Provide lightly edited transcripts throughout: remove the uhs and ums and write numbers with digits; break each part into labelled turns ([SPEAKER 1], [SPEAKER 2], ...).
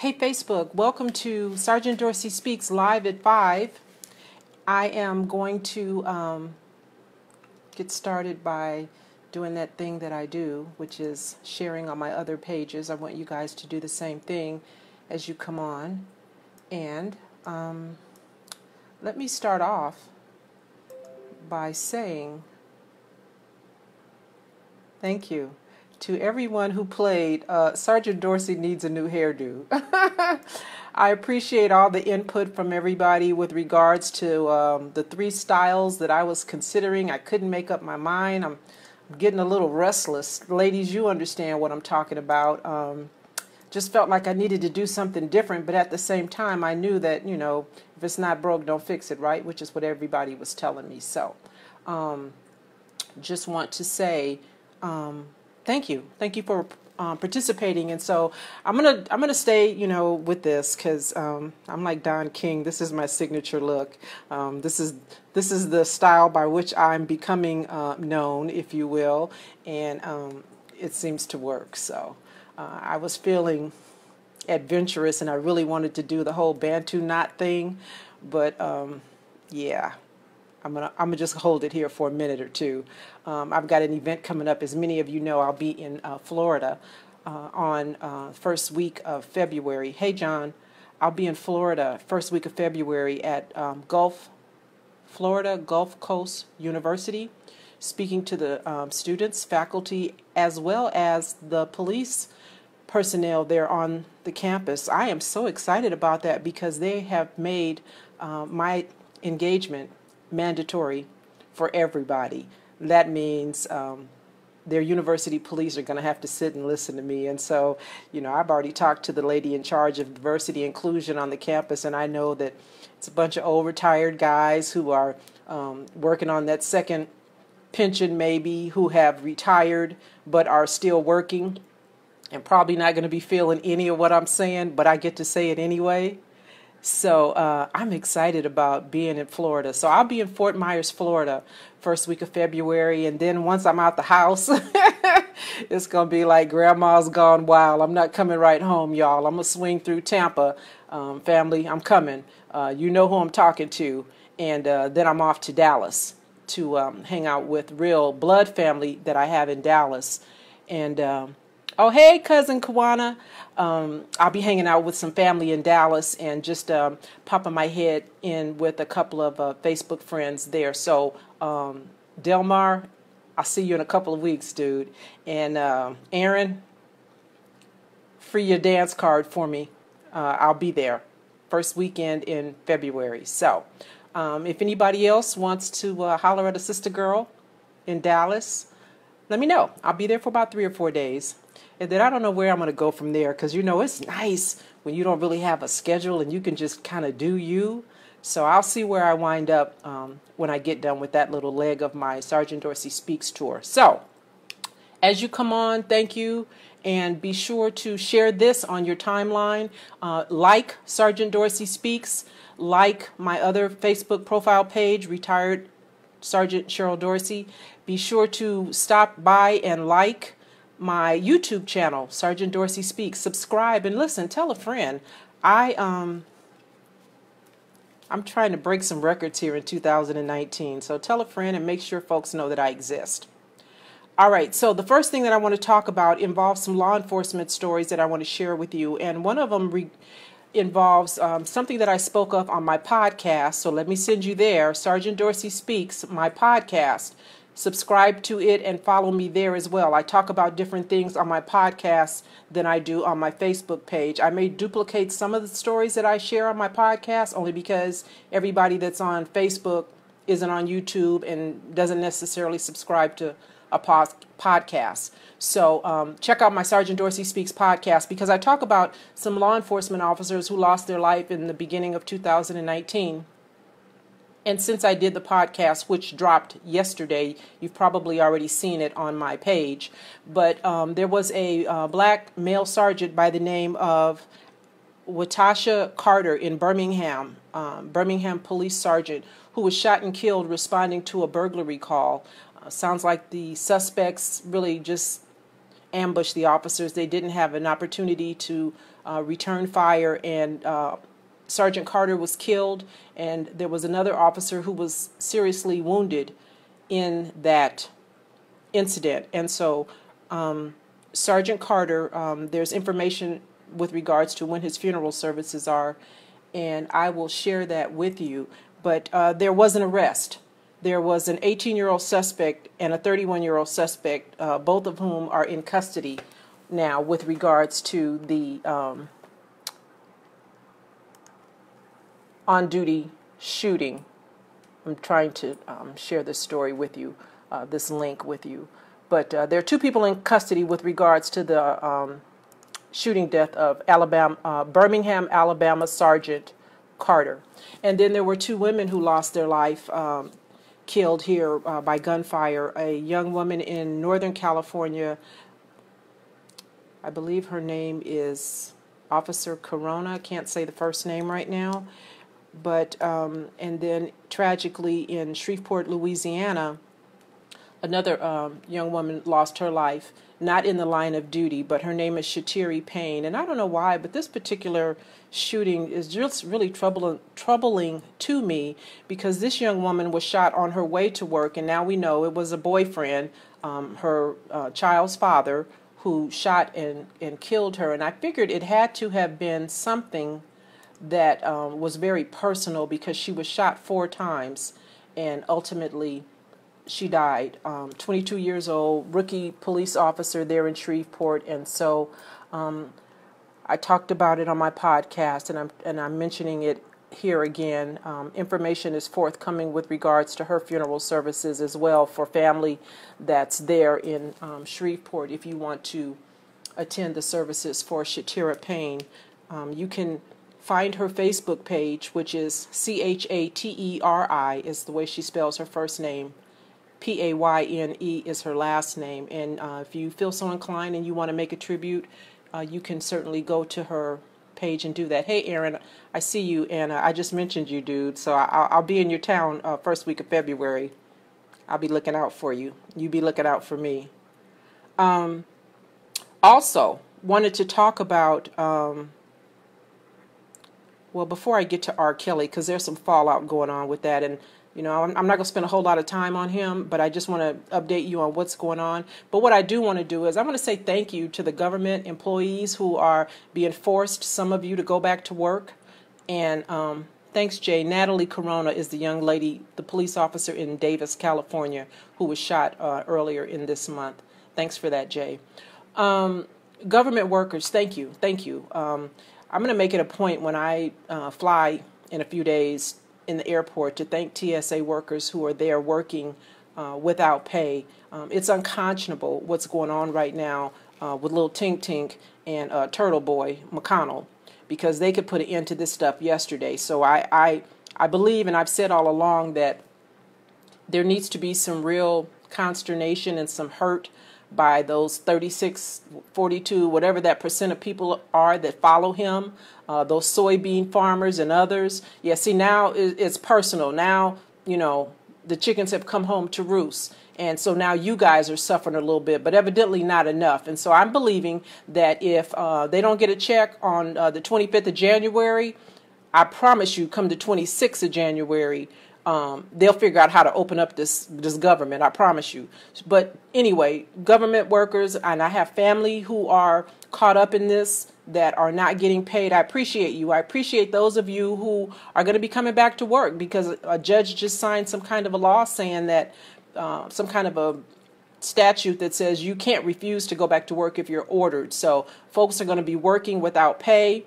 [SPEAKER 1] Hey Facebook, welcome to Sergeant Dorsey Speaks live at 5. I am going to get started by doing that thing that I do, which is sharing on my other pages. I want you guys to do the same thing as you come on. And let me start off by saying thank you to everyone who played Sergeant Dorsey Needs a New Hairdo. I appreciate all the input from everybody with regards to the 3 styles that I was considering. I couldn't make up my mind. I'm getting a little restless. Ladies, you understand what I'm talking about. Just felt like I needed to do something different, but at the same time, I knew that, you know, if it's not broke, don't fix it, right? Which is what everybody was telling me. So, just want to say thank you. Thank you for participating. And so I'm gonna stay, you know, with this because I'm like Don King. This is my signature look. This is the style by which I'm becoming known, if you will, and it seems to work. So I was feeling adventurous, and I really wanted to do the whole Bantu knot thing, but yeah. I'm gonna just hold it here for a minute or two. I've got an event coming up. As many of you know, I'll be in Florida on first week of February. Hey, John, I'll be in Florida first week of February at Florida Gulf Coast University, speaking to the students, faculty, as well as the police personnel there on the campus. I am so excited about that because they have made my engagement mandatory for everybody. That means their university police are going to have to sit and listen to me. And so, you know, I've already talked to the lady in charge of diversity inclusion on the campus, and I know that it's a bunch of old retired guys who are working on that second pension maybe, who have retired but are still working and probably not going to be feeling any of what I'm saying, but I get to say it anyway. So I'm excited about being in Florida. So I'll be in Fort Myers, Florida, first week of February. And then once I'm out the house, it's going to be like Grandma's Gone Wild. I'm not coming right home, y'all. I'm going to swing through Tampa. Family, I'm coming. You know who I'm talking to. And then I'm off to Dallas to hang out with real blood family that I have in Dallas. And oh, hey, Cousin Kawana. I'll be hanging out with some family in Dallas and just popping my head in with a couple of Facebook friends there. So, Delmar, I'll see you in a couple of weeks, dude. And Aaron, free your dance card for me. I'll be there first weekend in February. So, if anybody else wants to holler at a sister girl in Dallas, let me know. I'll be there for about 3 or 4 days. And then I don't know where I'm going to go from there because, you know, it's nice when you don't really have a schedule and you can just kind of do you. So I'll see where I wind up when I get done with that little leg of my Sergeant Dorsey Speaks tour. So as you come on, thank you. And be sure to share this on your timeline. Like Sergeant Dorsey Speaks. Like my other Facebook profile page, Retired Sergeant Cheryl Dorsey. Be sure to stop by and like my YouTube channel, Sergeant Dorsey Speaks. Subscribe and listen. Tell a friend. I'm trying to break some records here in 2019. So tell a friend and make sure folks know that I exist. All right. So the first thing that I want to talk about involves some law enforcement stories that I want to share with you. And one of them involves something that I spoke of on my podcast. So let me send you there. Sergeant Dorsey Speaks, my podcast. Subscribe to it and follow me there as well. I talk about different things on my podcast than I do on my Facebook page. I may duplicate some of the stories that I share on my podcast only because everybody that's on Facebook isn't on YouTube and doesn't necessarily subscribe to a podcast. So check out my Sergeant Dorsey Speaks podcast because I talk about some law enforcement officers who lost their life in the beginning of 2019. And since I did the podcast, which dropped yesterday, you've probably already seen it on my page. But there was a black male sergeant by the name of Wytasha Carter in Birmingham, Birmingham police sergeant, who was shot and killed responding to a burglary call. Sounds like the suspects really just ambush the officers. They didn't have an opportunity to return fire, and Sergeant Carter was killed, and there was another officer who was seriously wounded in that incident. And so Sergeant Carter, there's information with regards to when his funeral services are, and I will share that with you. But there was an arrest. There was an 18-year-old suspect and a 31-year-old suspect, both of whom are in custody now with regards to the on-duty shooting. I'm trying to share this story with you, this link with you. But there are two people in custody with regards to the shooting death of Birmingham, Alabama Sergeant Carter. And then there were two women who lost their life, killed here by gunfire. A young woman in Northern California, I believe her name is Officer Corona. I can't say the first name right now. But, and then tragically in Shreveport, Louisiana, another young woman lost her life, not in the line of duty, but her name is Chateri Payne. And I don't know why, but this particular shooting is just really troubling to me, because this young woman was shot on her way to work, and now we know it was a boyfriend, her child's father, who shot and killed her. And I figured it had to have been something that was very personal, because she was shot 4 times and ultimately she died. 22 years old, rookie police officer there in Shreveport. And so I talked about it on my podcast, and I'm mentioning it here again. Information is forthcoming with regards to her funeral services as well for family that's there in Shreveport. If you want to attend the services for Chateri Payne, you can find her Facebook page, which is Chateri, is the way she spells her first name. Payne is her last name. And if you feel so inclined and you want to make a tribute, you can certainly go to her page and do that. Hey, Aaron, I see you, and I just mentioned you, dude. So I'll be in your town first week of February. I'll be looking out for you. You be looking out for me. Also, wanted to talk about... well, before I get to R. Kelly, because there's some fallout going on with that, and you know, I'm not going to spend a whole lot of time on him, but I just want to update you on what's going on. But what I do want to do is I want to say thank you to the government employees who are being forced, some of you, to go back to work. And thanks, Jay. Natalie Corona is the young lady, the police officer in Davis, California, who was shot earlier in this month. Thanks for that, Jay. Government workers, thank you. Thank you. I'm going to make it a point when I fly in a few days in the airport to thank TSA workers who are there working without pay. It's unconscionable what's going on right now with little Tink Tink and Turtle Boy McConnell, because they could put an end to this stuff yesterday. So I believe, and I've said all along, that there needs to be some real consternation and some hurt by those 36, 42, whatever that percent of people are that follow him, those soybean farmers and others. Yeah, see, now it's personal. Now, you know, the chickens have come home to roost. And so now you guys are suffering a little bit, but evidently not enough. And so I'm believing that if they don't get a check on the 25th of January, I promise you, come the 26th of January, they'll figure out how to open up this government. I promise you. But anyway, government workers, and I have family who are caught up in this that are not getting paid. I appreciate you. I appreciate those of you who are going to be coming back to work, because a judge just signed some kind of a law saying that some kind of a statute that says you can't refuse to go back to work if you're ordered. So folks are going to be working without pay.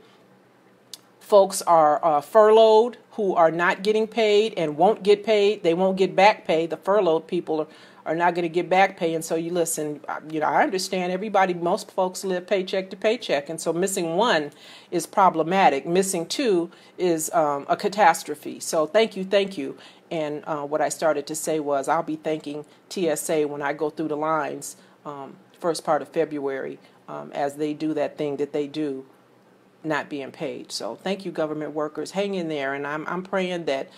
[SPEAKER 1] Folks are furloughed who are not getting paid and won't get paid. They won't get back pay. The furloughed people are not going to get back pay. And so you listen, you know, I understand everybody, most folks live paycheck to paycheck. And so missing one is problematic. Missing two is a catastrophe. So thank you, thank you. And what I started to say was I'll be thanking TSA when I go through the lines first part of February as they do that thing that they do, not being paid. So thank you, government workers. Hang in there, and I'm praying that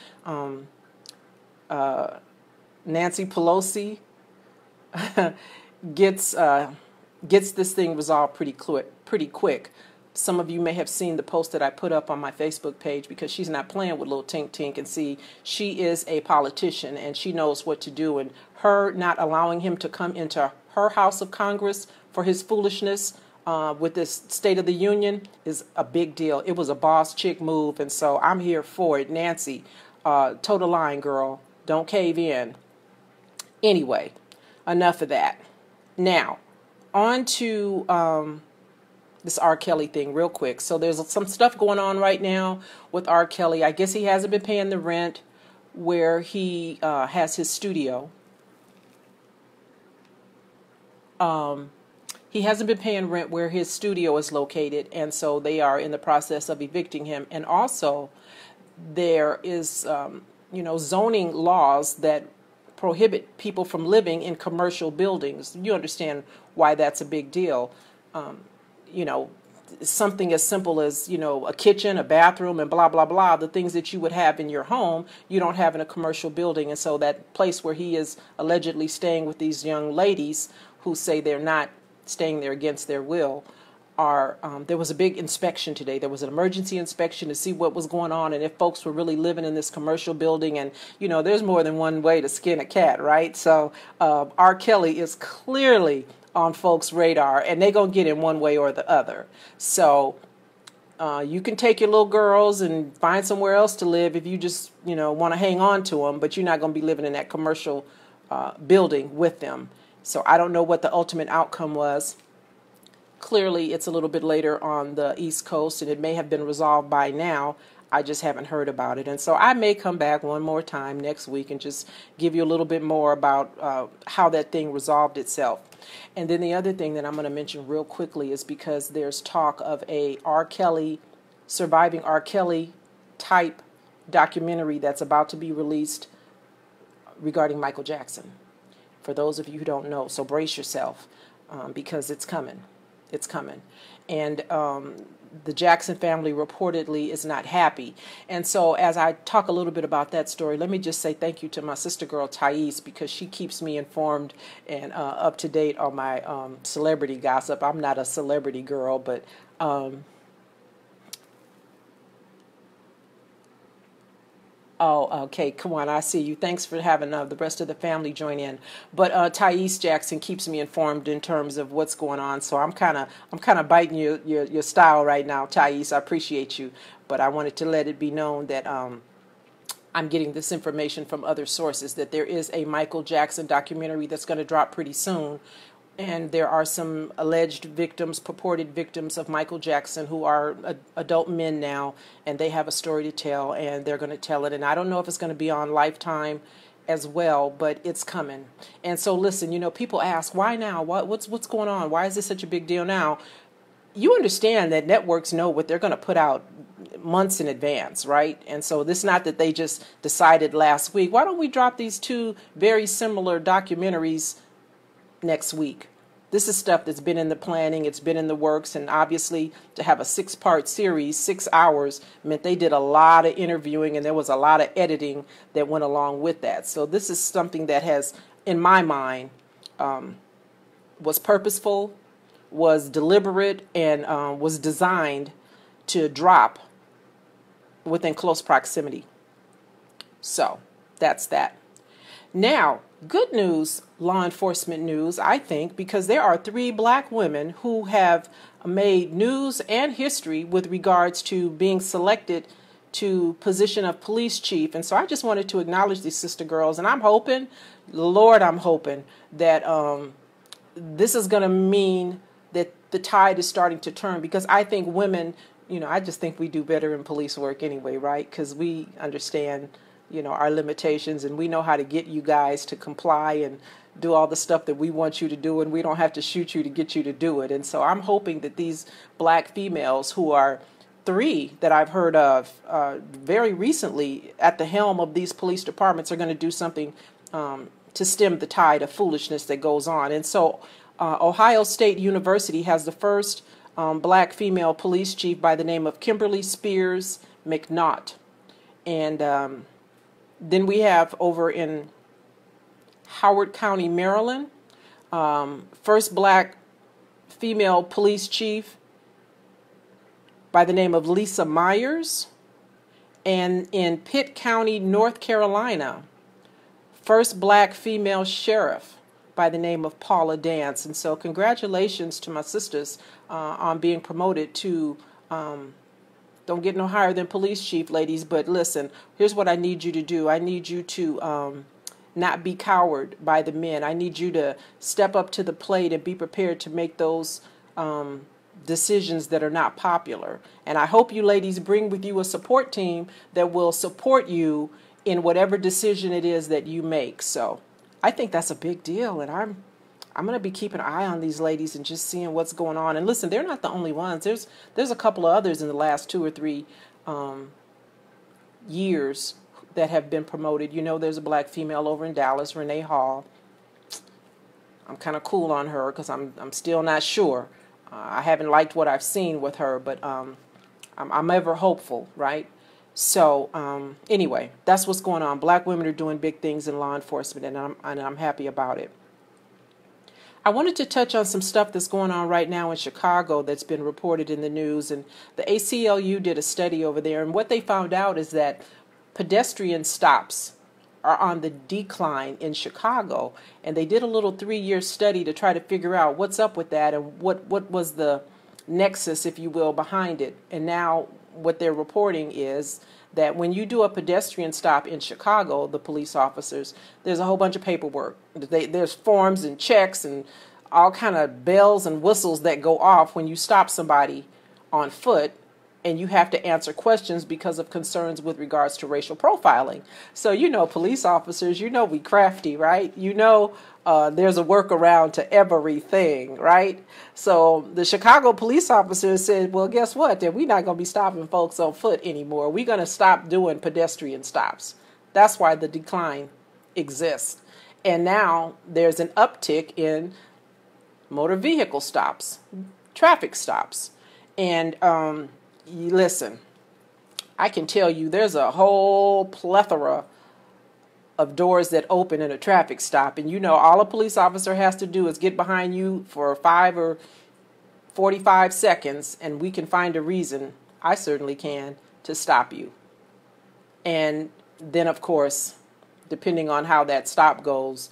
[SPEAKER 1] Nancy Pelosi gets gets this thing resolved pretty quick. Some of you may have seen the post that I put up on my Facebook page, because she's not playing with little Tink Tink. And see, she is a politician and she knows what to do. And her not allowing him to come into her House of Congress for his foolishness with this State of the Union is a big deal. It was a boss chick move. And so I'm here for it. Nancy, toe the line, girl. Don't cave in. Anyway, enough of that. Now, on to this R. Kelly thing real quick. So there's some stuff going on right now with R. Kelly. I guess he hasn't been paying the rent where he has his studio. He hasn't been paying rent where his studio is located, and so they are in the process of evicting him. And also, there is, zoning laws that prohibit people from living in commercial buildings. You understand why that's a big deal. Something as simple as, a kitchen, a bathroom, and blah, blah, blah, the things that you would have in your home, you don't have in a commercial building. And so that place where he is allegedly staying with these young ladies who say they're not staying there against their will, there was a big inspection today. There was an emergency inspection to see what was going on and if folks were really living in this commercial building. And, there's more than one way to skin a cat, right? So R. Kelly is clearly on folks' radar, and they're going to get in one way or the other. So you can take your little girls and find somewhere else to live if you just, want to hang on to them, but you're not going to be living in that commercial building with them. So I don't know what the ultimate outcome was. Clearly, it's a little bit later on the East Coast, and it may have been resolved by now. I just haven't heard about it. And so I may come back one more time next week and just give you a little bit more about how that thing resolved itself. And then the other thing that I'm going to mention real quickly is because there's talk of a surviving R. Kelly type documentary that's about to be released regarding Michael Jackson. For those of you who don't know, so brace yourself because it's coming. It's coming. And the Jackson family reportedly is not happy. And so as I talk a little bit about that story, let me just say thank you to my sister girl, Thais, because she keeps me informed and up to date on my celebrity gossip. I'm not a celebrity girl, but oh, okay. Come on. I see you. Thanks for having the rest of the family join in. But Thais Jackson keeps me informed in terms of what's going on. So I'm kind of biting your style right now, Thais. I appreciate you. But I wanted to let it be known that I'm getting this information from other sources, that there is a Michael Jackson documentary that's going to drop pretty soon. And there are some alleged victims, purported victims of Michael Jackson who are adult men now, and they have a story to tell, and they're going to tell it. And I don't know if it's going to be on Lifetime as well, but it's coming. And so listen, people ask, why now? What's going on? Why is this such a big deal now? You understand that networks know what they're going to put out months in advance, right? And so this is not that they just decided last week, why don't we drop these two very similar documentaries next week. This is stuff that's been in the planning, it's been in the works, and obviously to have a 6-part series, 6 hours, meant they did a lot of interviewing and there was a lot of editing that went along with that. So this is something that has, in my mind, was purposeful, was deliberate, and was designed to drop within close proximity. So that's that. Now, good news, law enforcement news, I think, because there are 3 black women who have made news and history with regards to being selected to position of police chief. And so I just wanted to acknowledge these sister girls. And I'm hoping, Lord, I'm hoping that this is going to mean that the tide is starting to turn, because I think women, I just think we do better in police work anyway, right? Because we understand our limitations, and we know how to get you guys to comply and do all the stuff that we want you to do, and we don't have to shoot you to get you to do it. And so I'm hoping that these black females, who are 3 that I've heard of very recently at the helm of these police departments, are going to do something to stem the tide of foolishness that goes on. And so Ohio State University has the first black female police chief by the name of Kimberly Spears McNaught. And then we have over in Howard County, Maryland, first black female police chief by the name of Lisa Myers. And in Pitt County, North Carolina, first black female sheriff by the name of Paula Dance. And so congratulations to my sisters on being promoted to, don't get no higher than police chief, ladies, but listen, here's what I need you to do. I need you to not be cowed by the men. I need you to step up to the plate and be prepared to make those decisions that are not popular. And I hope you ladies bring with you a support team that will support you in whatever decision it is that you make. So I think that's a big deal, and I'm going to be keeping an eye on these ladies and just seeing what's going on. And listen, they're not the only ones. There's a couple of others in the last 2 or 3 years that have been promoted. You know, there's a black female over in Dallas, Renee Hall. I'm kind of cool on her because I'm still not sure. I haven't liked what I've seen with her, but I'm ever hopeful, right? So anyway, that's what's going on. Black women are doing big things in law enforcement, and I'm happy about it. I wanted to touch on some stuff that's going on right now in Chicago that's been reported in the news. And the ACLU did a study over there, and what they found out is that pedestrian stops are on the decline in Chicago. And they did a little 3-year study to try to figure out what's up with that and what was the nexus, if you will, behind it. And now what they're reporting is that when you do a pedestrian stop in Chicago, the police officers, there's a whole bunch of paperwork. There's forms and checks and all kind of bells and whistles that go off when you stop somebody on foot, and you have to answer questions because of concerns with regards to racial profiling. So, you know, police officers, you know, we crafty, right? You know, there's a workaround to everything, right? So the Chicago police officers said, well, guess what? Then we're not going to be stopping folks on foot anymore. We're going to stop doing pedestrian stops. That's why the decline exists. And now there's an uptick in motor vehicle stops, traffic stops. And listen, I can tell you there's a whole plethora of doors that open in a traffic stop. And you know, all a police officer has to do is get behind you for 5 or 45 seconds, and we can find a reason, I certainly can, to stop you. And then, of course, depending on how that stop goes,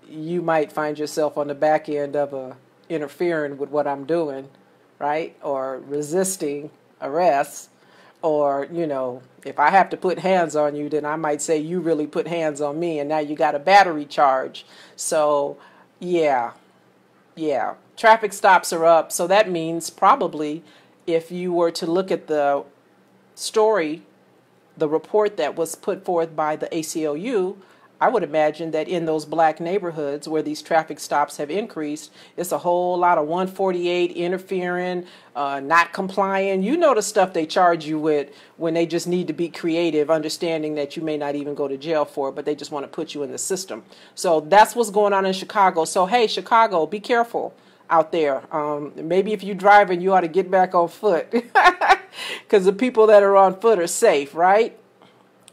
[SPEAKER 1] you might find yourself on the back end of interfering with what I'm doing, right? Or resisting arrest. Or, you know, if I have to put hands on you, then I might say you really put hands on me, and now you got a battery charge. So, yeah. Traffic stops are up. So that means probably if you were to look at the story, the report that was put forth by the ACLU, I would imagine that in those black neighborhoods where these traffic stops have increased, it's a whole lot of 148 interfering, not complying. You know the stuff they charge you with when they just need to be creative, understanding that you may not even go to jail for it, but they just want to put you in the system. So that's what's going on in Chicago. So, hey, Chicago, be careful out there. Maybe if you're driving, you ought to get back on foot because the people that are on foot are safe, right?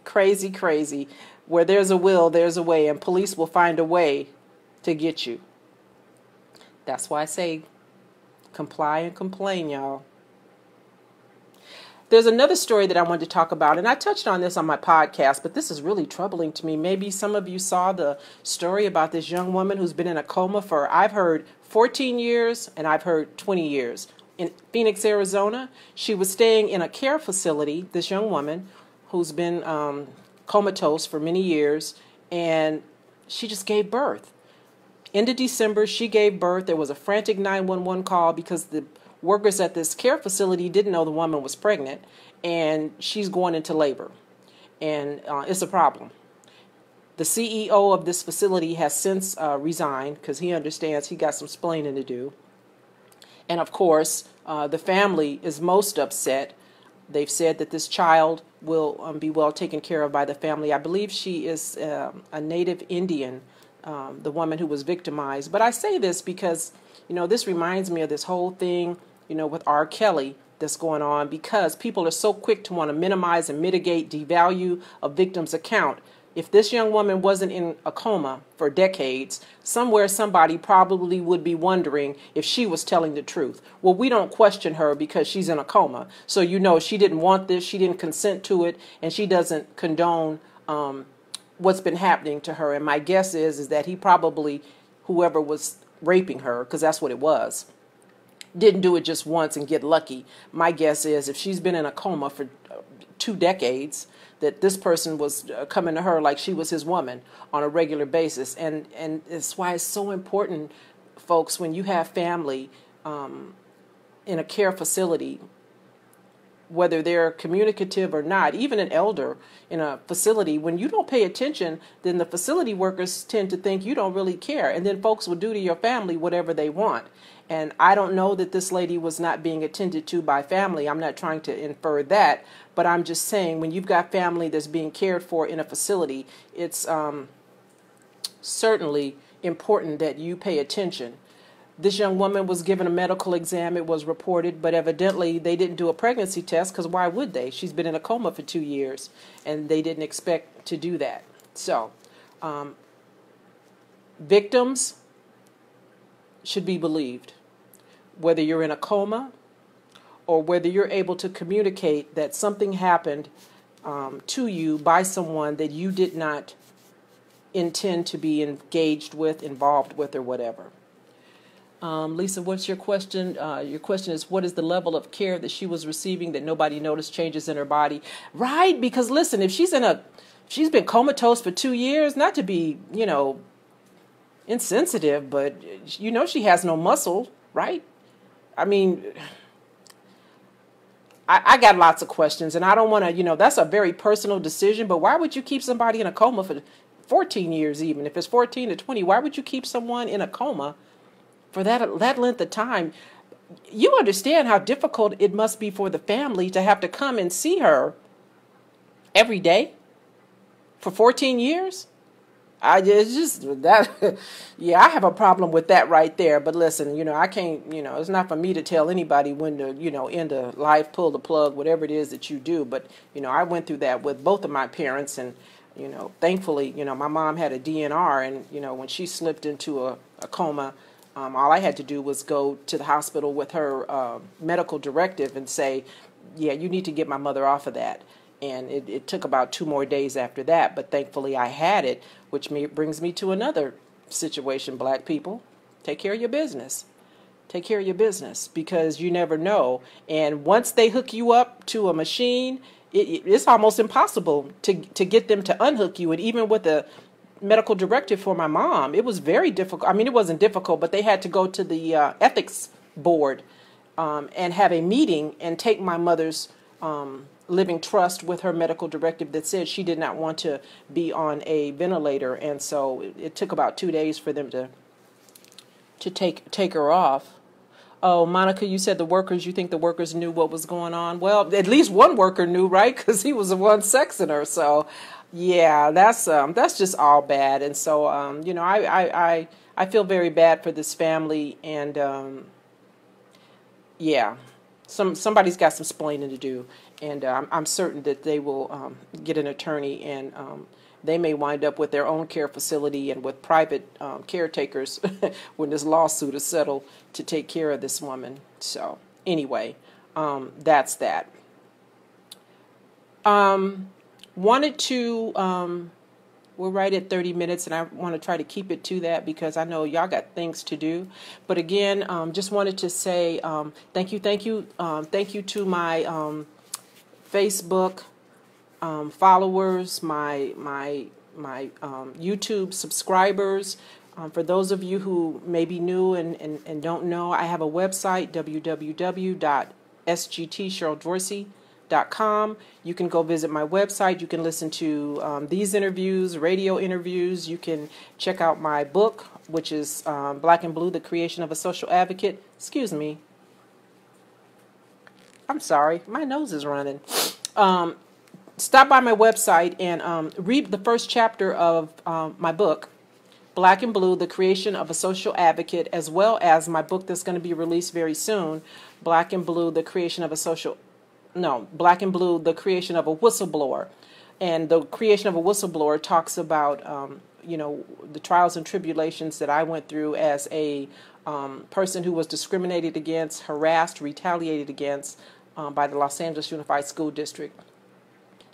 [SPEAKER 1] Crazy. Where there's a will, there's a way, and police will find a way to get you. That's why I say comply and complain, y'all. There's another story that I wanted to talk about, and I touched on this on my podcast, but this is really troubling to me. Maybe some of you saw the story about this young woman who's been in a coma for, I've heard 14 years, and I've heard 20 years. In Phoenix, Arizona, she was staying in a care facility, this young woman who's been comatose for many years, and she just gave birth. End of December, she gave birth. There was a frantic 911 call because the workers at this care facility didn't know the woman was pregnant, and she's going into labor, and it's a problem. The CEO of this facility has since resigned because he understands he got some splaining to do. And of course, the family is most upset. They've said that this child will be well taken care of by the family. I believe she is a native Indian, the woman who was victimized. But I say this because, you know, this reminds me of this whole thing, you know, with R. Kelly that's going on, because people are so quick to want to minimize and mitigate, devalue a victim's account. If this young woman wasn't in a coma for decades, somewhere somebody probably would be wondering if she was telling the truth. Well, we don't question her because she's in a coma. So, she didn't want this, she didn't consent to it, and she doesn't condone what's been happening to her. And my guess is that he probably, whoever was raping her, because that's what it was, didn't do it just once and get lucky. My guess is if she's been in a coma for 2 decades, that this person was coming to her like she was his woman on a regular basis. And it's why it's so important, folks, when you have family in a care facility, whether they're communicative or not, even an elder in a facility, when you don't pay attention, then the facility workers tend to think you don't really care. And then folks will do to your family whatever they want. And I don't know that this lady was not being attended to by family. I'm not trying to infer that, but I'm just saying when you've got family that's being cared for in a facility, it's certainly important that you pay attention. This young woman was given a medical exam, it was reported, but evidently they didn't do a pregnancy test, because why would they? She's been in a coma for 2 years, and they didn't expect to do that. So, victims should be believed, whether you're in a coma or whether you're able to communicate that something happened to you by someone that you did not intend to be engaged with, involved with, or whatever. Lisa, what's your question? Your question is, what is the level of care that she was receiving that nobody noticed changes in her body? Right, because listen, if she's been comatose for 2 years, not to be, insensitive, but she has no muscle, right? I mean, I got lots of questions, and I don't want to, that's a very personal decision, but why would you keep somebody in a coma for 14 years even? If it's 14 to 20, why would you keep someone in a coma for that length of time? You understand how difficult it must be for the family to have to come and see her every day for 14 years? I have a problem with that right there. But listen, I can't, it's not for me to tell anybody when to, end a life, pull the plug, whatever it is that you do. But, I went through that with both of my parents, and, thankfully, my mom had a DNR, and, when she slipped into a coma, all I had to do was go to the hospital with her medical directive and say, yeah, you need to get my mother off of that. And it took about 2 more days after that, but thankfully I had it, which brings me to another situation, black people. Take care of your business. Take care of your business, because you never know. And once they hook you up to a machine, it's almost impossible to get them to unhook you. And even with the medical directive for my mom, it was very difficult. I mean, it wasn't difficult, but they had to go to the ethics board and have a meeting and take my mother's living trust with her medical directive that said she did not want to be on a ventilator. And so it took about 2 days for them to take her off. Oh, Monica, you said you think the workers knew what was going on? Well, at least one worker knew, right? Because he was the one sexing her. So, yeah, that's just all bad. And so, I feel very bad for this family. And, yeah, somebody's got some splaining to do. And I'm certain that they will get an attorney, and they may wind up with their own care facility and with private caretakers when this lawsuit is settled to take care of this woman. So anyway, that's that. Wanted to, we're right at 30 minutes, and I want to try to keep it to that because I know y'all got things to do. But again, just wanted to say thank you to my Facebook followers, my YouTube subscribers. For those of you who may be new and don't know, I have a website, www.sgtsheryldorsey.com. You can go visit my website. You can listen to these interviews, radio interviews. You can check out my book, which is Black and Blue, The Creation of a Social Advocate. Excuse me. I'm sorry, my nose is running. Stop by my website and read the first chapter of my book, Black and Blue, The Creation of a Social Advocate, as well as my book that's going to be released very soon, Black and Blue, The Creation of a Whistleblower. And the creation of a whistleblower talks about, the trials and tribulations that I went through as a person who was discriminated against, harassed, retaliated against by the Los Angeles Unified School District.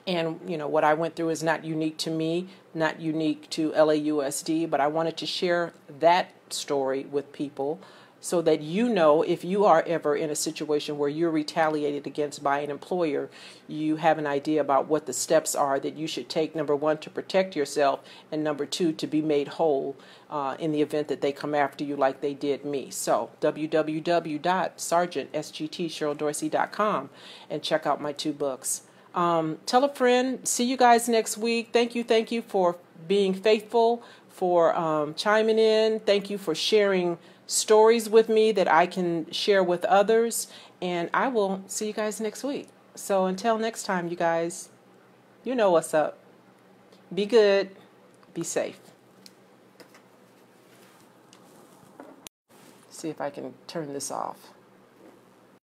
[SPEAKER 1] And, what I went through is not unique to me, not unique to LAUSD, but I wanted to share that story with people so that if you are ever in a situation where you're retaliated against by an employer, you have an idea about what the steps are that you should take, number one, to protect yourself, and number two, to be made whole in the event that they come after you like they did me. So www.sergeantsgtsheryldorsey.com and check out my 2 books. Tell a friend. See you guys next week. Thank you for being faithful, for chiming in. Thank you for sharing stories with me that I can share with others. And I will see you guys next week. So until next time, you guys, you know what's up. Be good. Be safe. See if I can turn this off.